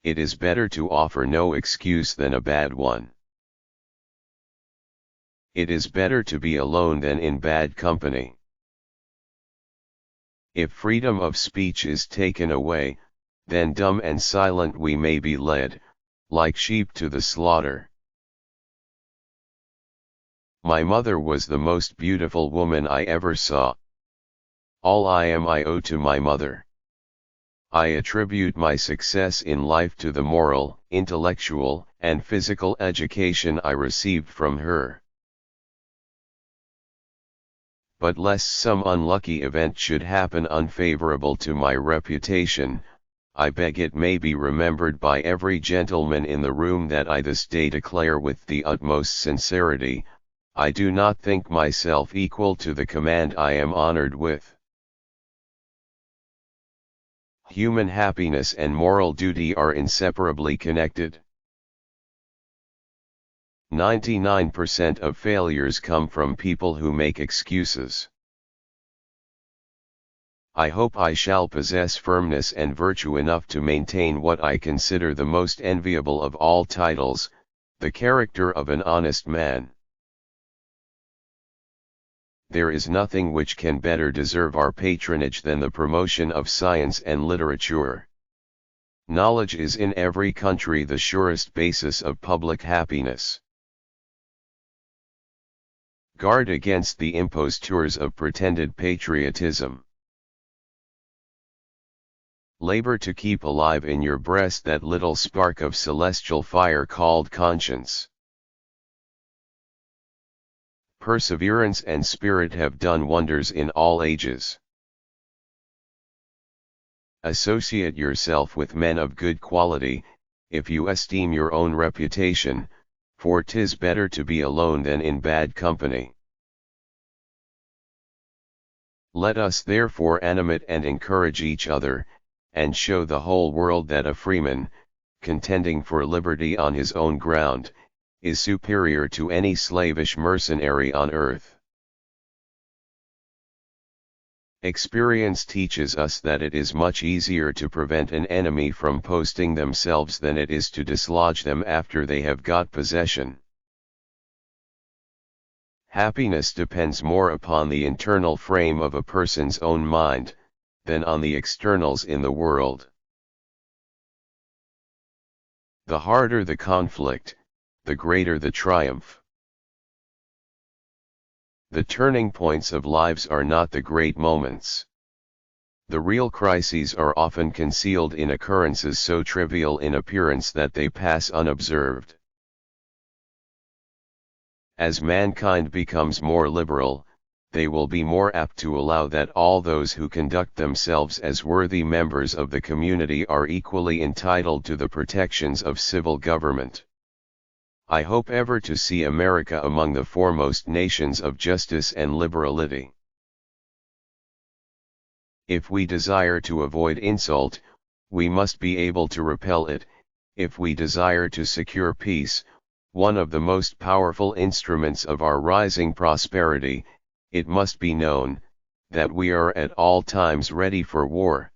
it is better to offer no excuse than a bad one. It is better to be alone than in bad company. If freedom of speech is taken away, then dumb and silent we may be led, like sheep to the slaughter. My mother was the most beautiful woman I ever saw. All I am I owe to my mother. I attribute my success in life to the moral, intellectual, and physical education I received from her. But lest some unlucky event should happen unfavorable to my reputation, I beg it may be remembered by every gentleman in the room that I this day declare with the utmost sincerity, I do not think myself equal to the command I am honored with. Human happiness and moral duty are inseparably connected. 99% of failures come from people who make excuses. I hope I shall possess firmness and virtue enough to maintain what I consider the most enviable of all titles, the character of an honest man. There is nothing which can better deserve our patronage than the promotion of science and literature. Knowledge is in every country the surest basis of public happiness. Guard against the impostures of pretended patriotism. Labor to keep alive in your breast that little spark of celestial fire called conscience. Perseverance and spirit have done wonders in all ages. Associate yourself with men of good quality, if you esteem your own reputation, for 'tis better to be alone than in bad company. Let us therefore animate and encourage each other, and show the whole world that a freeman, contending for liberty on his own ground, is superior to any slavish mercenary on earth. Experience teaches us that it is much easier to prevent an enemy from posting themselves than it is to dislodge them after they have got possession. Happiness depends more upon the internal frame of a person's own mind, than on the externals in the world. The harder the conflict, the greater the triumph. The turning points of lives are not the great moments. The real crises are often concealed in occurrences so trivial in appearance that they pass unobserved. As mankind becomes more liberal, they will be more apt to allow that all those who conduct themselves as worthy members of the community are equally entitled to the protections of civil government. I hope ever to see America among the foremost nations of justice and liberality. If we desire to avoid insult, we must be able to repel it. If we desire to secure peace, one of the most powerful instruments of our rising prosperity, it must be known, that we are at all times ready for war.